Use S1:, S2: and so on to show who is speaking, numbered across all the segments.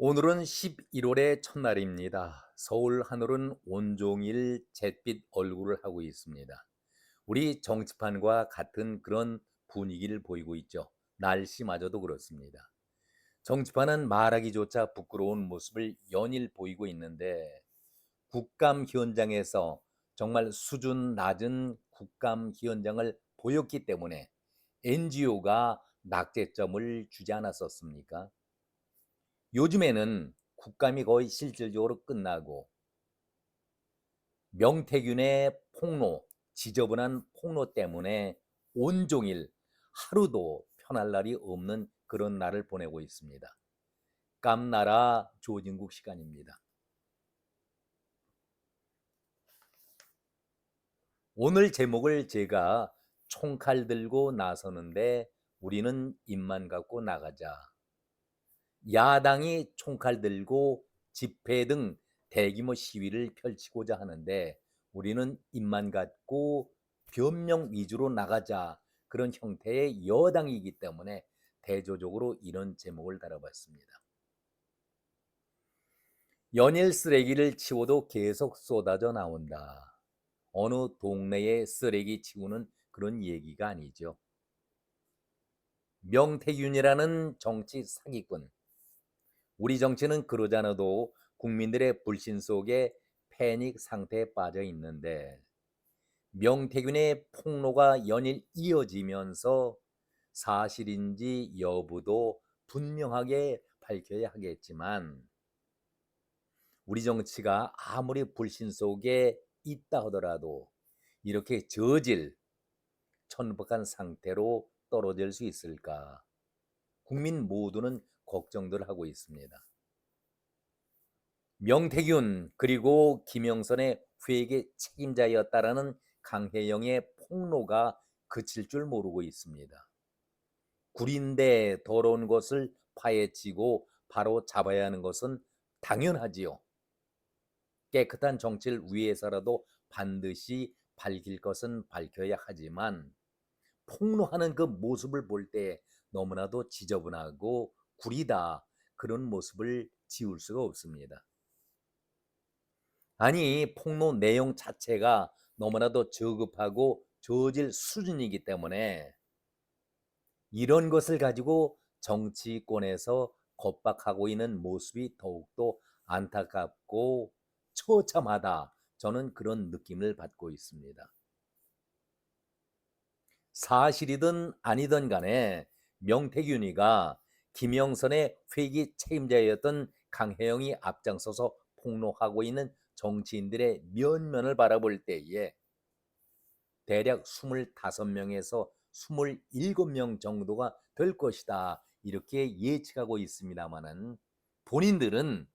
S1: 오늘은 11월의 첫날입니다. 서울 하늘은 온종일 잿빛 얼굴을 하고 있습니다. 우리 정치판과 같은 그런 분위기를 보이고 있죠. 날씨마저도 그렇습니다. 정치판은 말하기조차 부끄러운 모습을 연일 보이고 있는데 국감 현장에서 정말 수준 낮은 국감 현장을 보였기 때문에 NGO가 낙제점을 주지 않았었습니까? 요즘에는 국감이 거의 실질적으로 끝나고 명태균의 폭로, 지저분한 폭로 때문에 온종일 하루도 편할 날이 없는 그런 날을 보내고 있습니다. 깜나라 조진국 시간입니다. 오늘 제목을 제가 총칼 들고 나서는데 우리는 입만 갖고 나가자. 야당이 총칼 들고 집회 등 대규모 시위를 펼치고자 하는데 우리는 입만 갖고 변명 위주로 나가자, 그런 형태의 여당이기 때문에 대조적으로 이런 제목을 달아봤습니다. 연일 쓰레기를 치워도 계속 쏟아져 나온다. 어느 동네에 쓰레기 치우는 그런 얘기가 아니죠. 명태균이라는 정치 사기꾼, 우리 정치는 그러지 않아도 국민들의 불신 속에 패닉 상태에 빠져 있는데 명태균의 폭로가 연일 이어지면서 사실인지 여부도 분명하게 밝혀야 하겠지만 우리 정치가 아무리 불신 속에 있다 하더라도 이렇게 저질 천박한 상태로 떨어질 수 있을까? 국민 모두는 걱정들 하고 있습니다. 명태균 그리고 김영선의 회계 책임자였다라는 강혜영의 폭로가 그칠 줄 모르고 있습니다. 구린데 더러운 것을 파헤치고 바로 잡아야 하는 것은 당연하지요. 깨끗한 정치를 위해서라도 반드시 밝힐 것은 밝혀야 하지만 폭로하는 그 모습을 볼 때 너무나도 지저분하고 구리다, 그런 모습을 지울 수가 없습니다. 아니, 폭로 내용 자체가 너무나도 저급하고 저질 수준이기 때문에 이런 것을 가지고 정치권에서 겁박하고 있는 모습이 더욱더 안타깝고 처참하다, 저는 그런 느낌을 받고 있습니다. 사실이든 아니든 간에 명태균이가 김영선의 회기 책임자였던 강혜영이 앞장서서 폭로하고 있는 정치인들의 면면을 바라볼 때에 대략 25명에서 27명 정도가 될 것이다, 이렇게 예측하고 있습니다마는 본인들은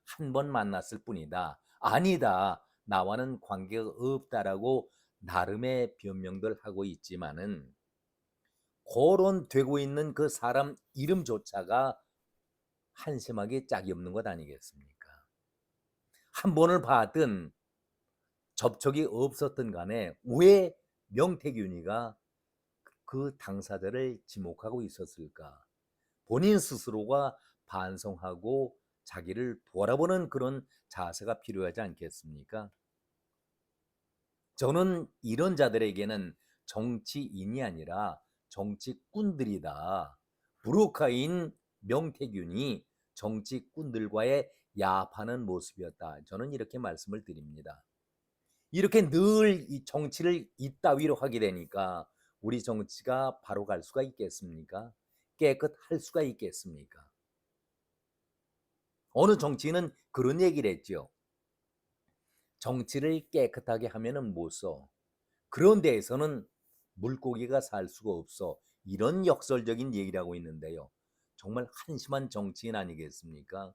S1: 한 번 만났을 뿐이다, 아니다, 나와는 관계가 없다라고 나름의 변명들 하고 있지만은 거론되고 있는 그 사람 이름조차가 한심하게 짝이 없는 것 아니겠습니까? 한 번을 봤든 접촉이 없었든 간에 왜 명태균이가 그 당사자를 지목하고 있었을까? 본인 스스로가 반성하고 자기를 돌아보는 그런 자세가 필요하지 않겠습니까? 저는 이런 자들에게는 정치인이 아니라 정치꾼들이다. 브로커인 명태균이 정치꾼들과의 야합하는 모습이었다, 저는 이렇게 말씀을 드립니다. 이렇게 늘 이 정치를 이따위로 하게 되니까 우리 정치가 바로 갈 수가 있겠습니까? 깨끗할 수가 있겠습니까? 어느 정치인은 그런 얘기를 했죠. 정치를 깨끗하게 하면은 못 써. 그런 데에서는 물고기가 살 수가 없어. 이런 역설적인 얘기를 하고 있는데요. 정말 한심한 정치인 아니겠습니까?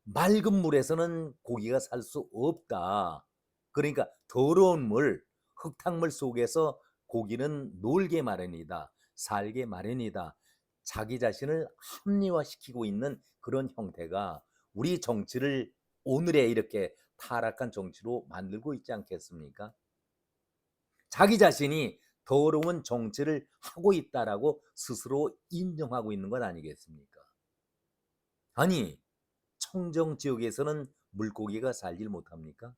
S1: 맑은 물에서는 고기가 살 수 없다. 그러니까 더러운 물, 흙탕물 속에서 고기는 놀게 마련이다, 살게 마련이다. 자기 자신을 합리화시키고 있는 그런 형태가 우리 정치를 오늘의 이렇게 타락한 정치로 만들고 있지 않겠습니까? 자기 자신이 더러운 정치를 하고 있다라고 스스로 인정하고 있는 것 아니겠습니까? 아니, 청정 지역에서는 물고기가 살질 못합니까?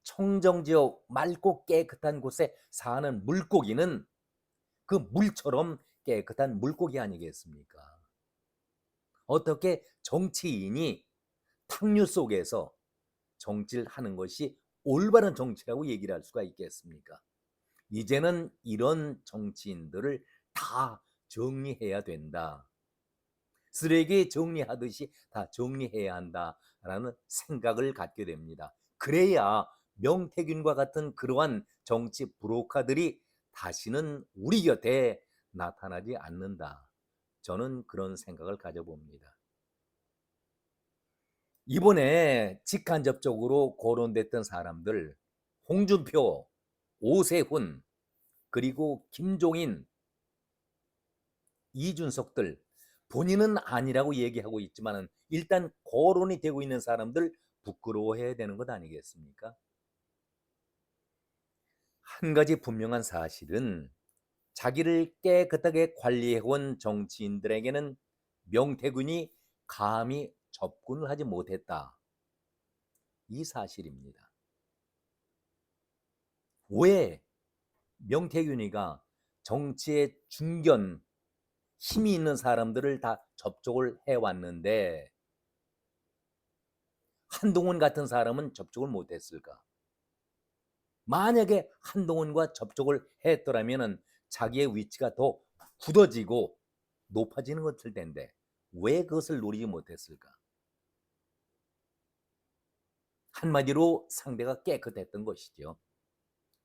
S1: 청정 지역 맑고 깨끗한 곳에 사는 물고기는 그 물처럼 깨끗한 물고기 아니겠습니까? 어떻게 정치인이 탕류 속에서 정치를 하는 것이 올바른 정치라고 얘기를 할 수가 있겠습니까? 이제는 이런 정치인들을 다 정리해야 된다. 쓰레기 정리하듯이 다 정리해야 한다라는 생각을 갖게 됩니다. 그래야 명태균과 같은 그러한 정치 브로커들이 다시는 우리 곁에 나타나지 않는다. 저는 그런 생각을 가져봅니다. 이번에 직간접적으로 거론됐던 사람들, 홍준표, 오세훈, 그리고 김종인, 이준석들, 본인은 아니라고 얘기하고 있지만 일단 거론이 되고 있는 사람들 부끄러워해야 되는 것 아니겠습니까? 한 가지 분명한 사실은 자기를 깨끗하게 관리해온 정치인들에게는 명태균이 감히 접근을 하지 못했다. 이 사실입니다. 왜 명태균이가 정치의 중견, 힘이 있는 사람들을 다 접촉을 해왔는데 한동훈 같은 사람은 접촉을 못했을까? 만약에 한동훈과 접촉을 했더라면 자기의 위치가 더 굳어지고 높아지는 것일 텐데 왜 그것을 노리지 못했을까? 한마디로 상대가 깨끗했던 것이죠.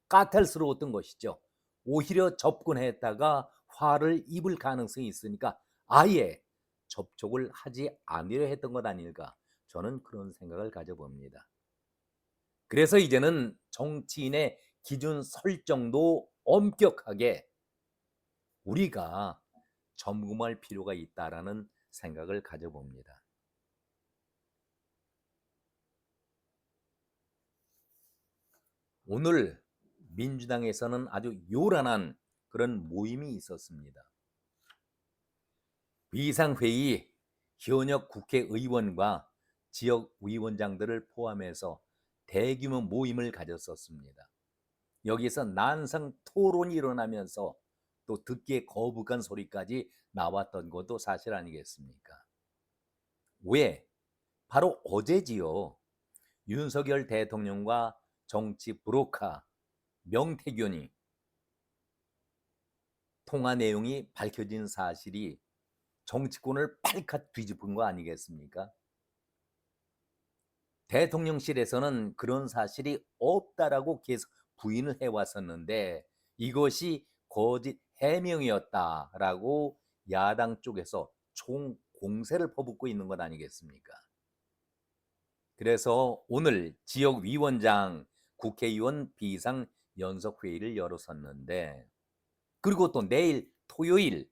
S1: 까탈스러웠던 것이죠. 오히려 접근했다가 화를 입을 가능성이 있으니까 아예 접촉을 하지 않으려 했던 것 아닐까? 저는 그런 생각을 가져봅니다. 그래서 이제는 정치인의 기준 설정도 엄격하게 우리가 점검할 필요가 있다라는 생각을 가져봅니다. 오늘 민주당에서는 아주 요란한 그런 모임이 있었습니다. 비상회의 현역 국회의원과 지역위원장들을 포함해서 대규모 모임을 가졌었습니다. 여기서 난상 토론이 일어나면서 또 듣기에 거북한 소리까지 나왔던 것도 사실 아니겠습니까? 왜? 바로 어제지요. 윤석열 대통령과 정치 브로커 명태균이 통화 내용이 밝혀진 사실이 정치권을 발칵 뒤집은 거 아니겠습니까? 대통령실에서는 그런 사실이 없다라고 계속 부인을 해왔었는데 이것이 거짓 해명이었다라고 야당 쪽에서 총 공세를 퍼붓고 있는 것 아니겠습니까? 그래서 오늘 지역위원장, 국회의원 비상 연석회의를 열었었는데 그리고 또 내일 토요일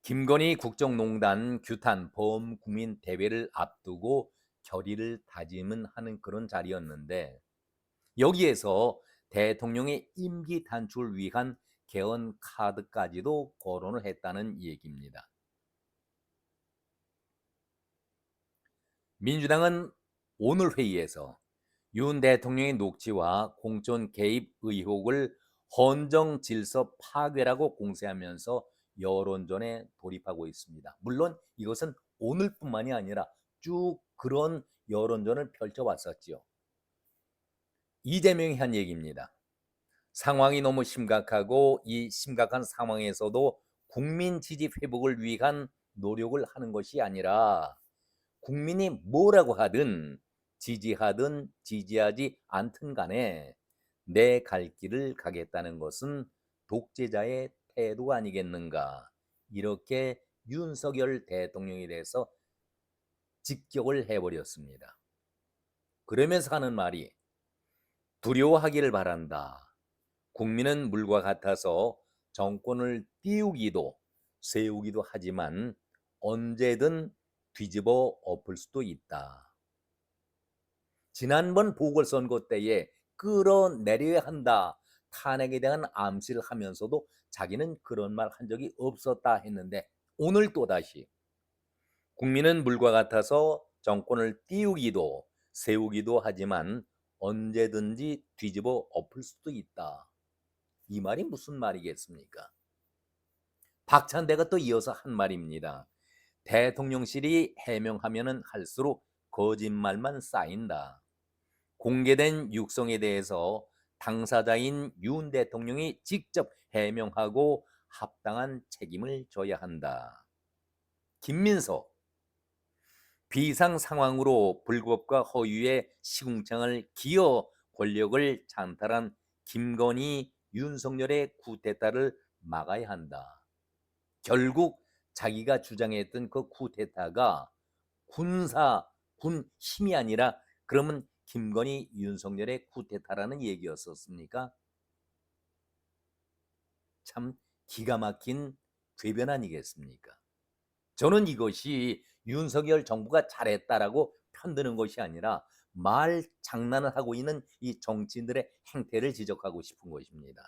S1: 김건희 국정농단 규탄 범국민 대회를 앞두고 결의를 다짐은 하는 그런 자리였는데 여기에서 대통령의 임기 단축을 위한 개헌 카드까지도 거론을 했다는 얘기입니다. 민주당은 오늘 회의에서 윤 대통령의 녹취와 공천 개입 의혹을 헌정 질서 파괴라고 공세하면서 여론전에 돌입하고 있습니다. 물론 이것은 오늘뿐만이 아니라 쭉 그런 여론전을 펼쳐왔었지요. 이재명이 한 얘기입니다. 상황이 너무 심각하고 이 심각한 상황에서도 국민 지지 회복을 위한 노력을 하는 것이 아니라 국민이 뭐라고 하든 지지하든 지지하지 않든 간에 내 갈 길을 가겠다는 것은 독재자의 태도가 아니겠는가. 이렇게 윤석열 대통령에 대해서 직격을 해버렸습니다. 그러면서 하는 말이 두려워하기를 바란다. 국민은 물과 같아서 정권을 띄우기도 세우기도 하지만 언제든 뒤집어 엎을 수도 있다. 지난번 보궐선거 때에 끌어내려야 한다. 탄핵에 대한 암시를 하면서도 자기는 그런 말 한 적이 없었다 했는데 오늘 또다시 국민은 물과 같아서 정권을 띄우기도 세우기도 하지만 언제든지 뒤집어 엎을 수도 있다. 이 말이 무슨 말이겠습니까? 박찬대가 또 이어서 한 말입니다. 대통령실이 해명하면은 할수록 거짓말만 쌓인다. 공개된 육성에 대해서 당사자인 윤 대통령이 직접 해명하고 합당한 책임을 져야 한다. 김민석, 비상 상황으로 불법과 허위의 시궁창을 기어 권력을 찬탈한 김건희, 윤석열의 쿠데타를 막아야 한다. 결국 자기가 주장했던 그 쿠데타가 군 힘이 아니라 그러면 김건희, 윤석열의 쿠데타라는 얘기였었습니까? 참 기가 막힌 궤변 아니겠습니까? 저는 이것이 윤석열 정부가 잘했다라고 편드는 것이 아니라 말 장난을 하고 있는 이 정치인들의 행태를 지적하고 싶은 것입니다.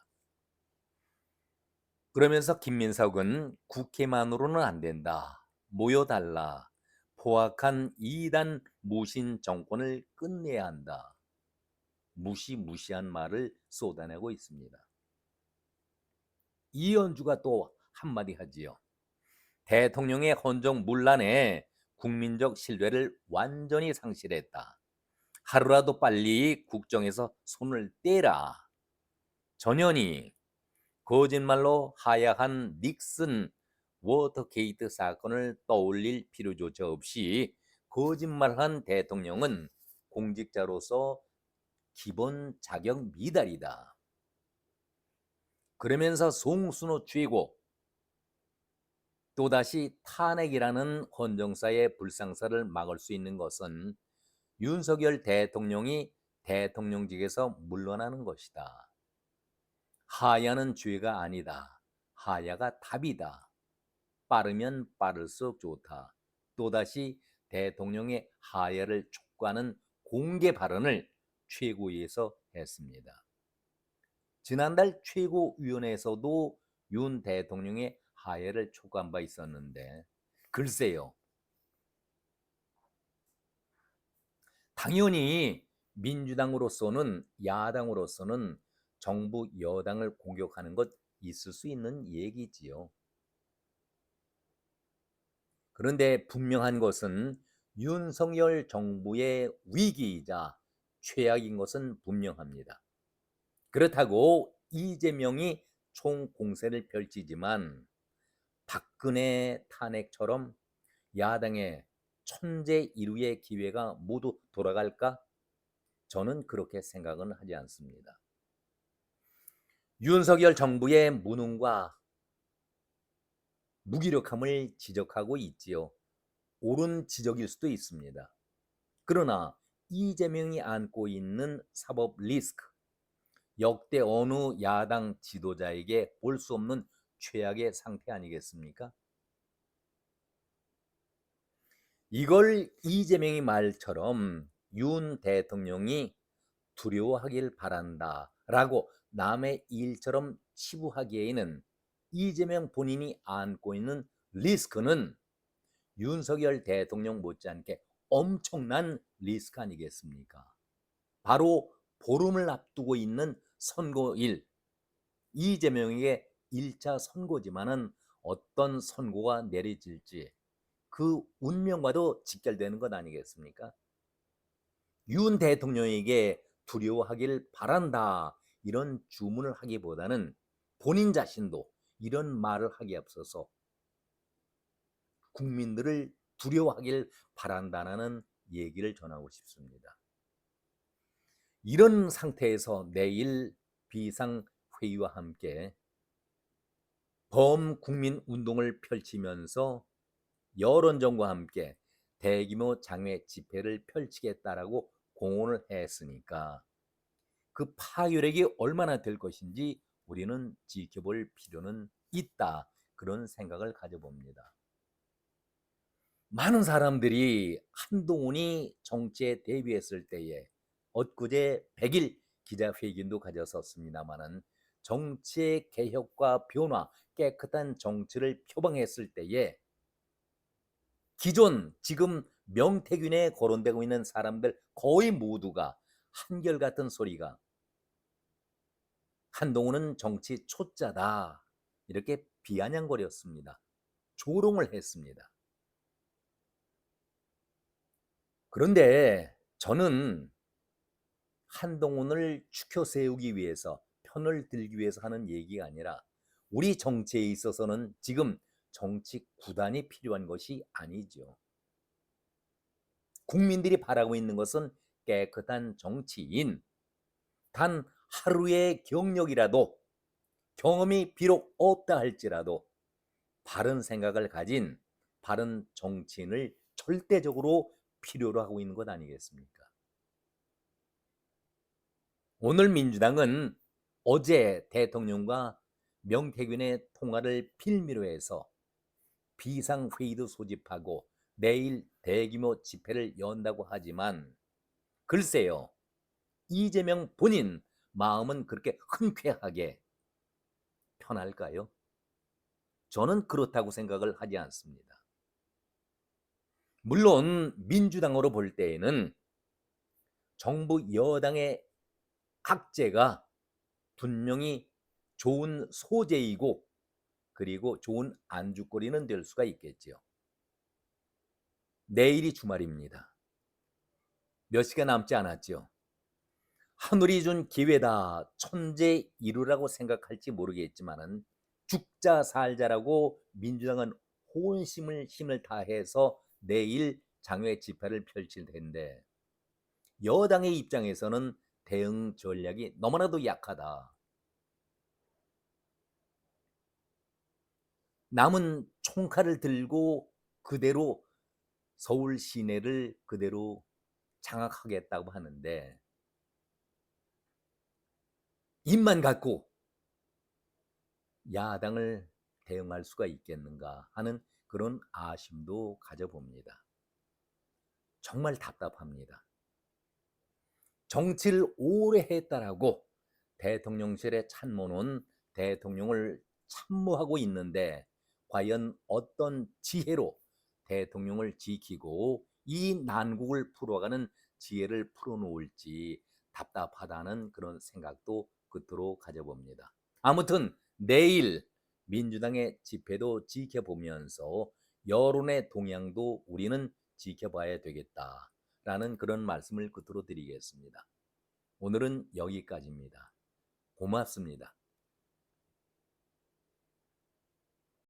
S1: 그러면서 김민석은 국회만으로는 안 된다. 모여달라. 포악한 이단 무신 정권을 끝내야 한다. 무시무시한 말을 쏟아내고 있습니다. 이현주가 또 한마디 하지요. 대통령의 헌정 문란에 국민적 신뢰를 완전히 상실했다. 하루라도 빨리 국정에서 손을 떼라. 전현희, 거짓말로 하야한 닉슨 워터게이트 사건을 떠올릴 필요조차 없이 거짓말한 대통령은 공직자로서 기본 자격 미달이다. 그러면서 송순호 최고 또다시 탄핵이라는 헌정사의 불상사를 막을 수 있는 것은 윤석열 대통령이 대통령직에서 물러나는 것이다. 하야는 죄가 아니다. 하야가 답이다. 빠르면 빠를수록 좋다. 또다시 대통령의 하야를 촉구하는 공개 발언을 최고위에서 했습니다. 지난달 최고위원회에서도 윤 대통령의 하야를 촉구한 바 있었는데 글쎄요. 당연히 민주당으로서는 야당으로서는 정부 여당을 공격하는 것 있을 수 있는 얘기지요. 그런데 분명한 것은 윤석열 정부의 위기이자 최악인 것은 분명합니다. 그렇다고 이재명이 총공세를 펼치지만 박근혜 탄핵처럼 야당의 천재 일우의 기회가 모두 돌아갈까? 저는 그렇게 생각은 하지 않습니다. 윤석열 정부의 무능과 무기력함을 지적하고 있지요. 옳은 지적일 수도 있습니다. 그러나 이재명이 안고 있는 사법 리스크, 역대 어느 야당 지도자에게 볼 수 없는 최악의 상태 아니겠습니까? 이걸 이재명의 말처럼 윤 대통령이 두려워하길 바란다라고 남의 일처럼 치부하기에는 이재명 본인이 안고 있는 리스크는 윤석열 대통령 못지않게 엄청난 리스크 아니겠습니까? 바로 보름을 앞두고 있는 선거일, 이재명에게 1차 선거지만은 어떤 선고가 내려질지 그 운명과도 직결되는 것 아니겠습니까? 윤 대통령에게 두려워하길 바란다 이런 주문을 하기보다는 본인 자신도 이런 말을 하기에 앞서서 국민들을 두려워하길 바란다는 얘기를 전하고 싶습니다. 이런 상태에서 내일 비상회의와 함께 범국민 운동을 펼치면서 여론전과 함께 대규모 장외 집회를 펼치겠다라고 공언을 했으니까 그 파괴력이 얼마나 될 것인지 우리는 지켜볼 필요는 있다. 그런 생각을 가져봅니다. 많은 사람들이 한동훈이 정치에 데뷔했을 때에 엊그제 100일 기자회견도 가졌었습니다마는 정치의 개혁과 변화, 깨끗한 정치를 표방했을 때에 기존 지금 명태균에 거론되고 있는 사람들 거의 모두가 한결같은 소리가 한동훈은 정치 초짜다. 이렇게 비아냥거렸습니다. 조롱을 했습니다. 그런데 저는 한동훈을 추켜 세우기 위해서 편을 들기 위해서 하는 얘기가 아니라 우리 정치에 있어서는 지금 정치 구단이 필요한 것이 아니죠. 국민들이 바라고 있는 것은 깨끗한 정치인, 단 하루의 경력이라도 경험이 비록 없다 할지라도 바른 생각을 가진 바른 정치인을 절대적으로 필요로 하고 있는 것 아니겠습니까? 오늘 민주당은 어제 대통령과 명태균의 통화를 빌미로 해서 비상회의도 소집하고 내일 대규모 집회를 연다고 하지만 글쎄요, 이재명 본인 마음은 그렇게 흔쾌하게 편할까요? 저는 그렇다고 생각을 하지 않습니다. 물론 민주당으로 볼 때에는 정부 여당의 악재가 분명히 좋은 소재이고 그리고 좋은 안주거리는 될 수가 있겠죠. 내일이 주말입니다. 몇 시간 남지 않았죠. 하늘이 준 기회다. 천재 이루라고 생각할지 모르겠지만은 죽자 살자라고 민주당은 힘을 다해서 내일 장외 집회를 펼칠 텐데 여당의 입장에서는 대응 전략이 너무나도 약하다. 남은 총칼을 들고 그대로 서울 시내를 그대로 장악하겠다고 하는데 입만 갖고 야당을 대응할 수가 있겠는가 하는 그런 아쉬움도 가져봅니다. 정말 답답합니다. 정치를 오래 했다라고 대통령실에 참모는 대통령을 참모하고 있는데 과연 어떤 지혜로 대통령을 지키고 이 난국을 풀어가는 지혜를 풀어놓을지 답답하다는 그런 생각도 끝으로 가져봅니다. 아무튼 내일 민주당의 집회도 지켜보면서 여론의 동향도 우리는 지켜봐야 되겠다라는 그런 말씀을 끝으로 드리겠습니다. 오늘은 여기까지입니다. 고맙습니다.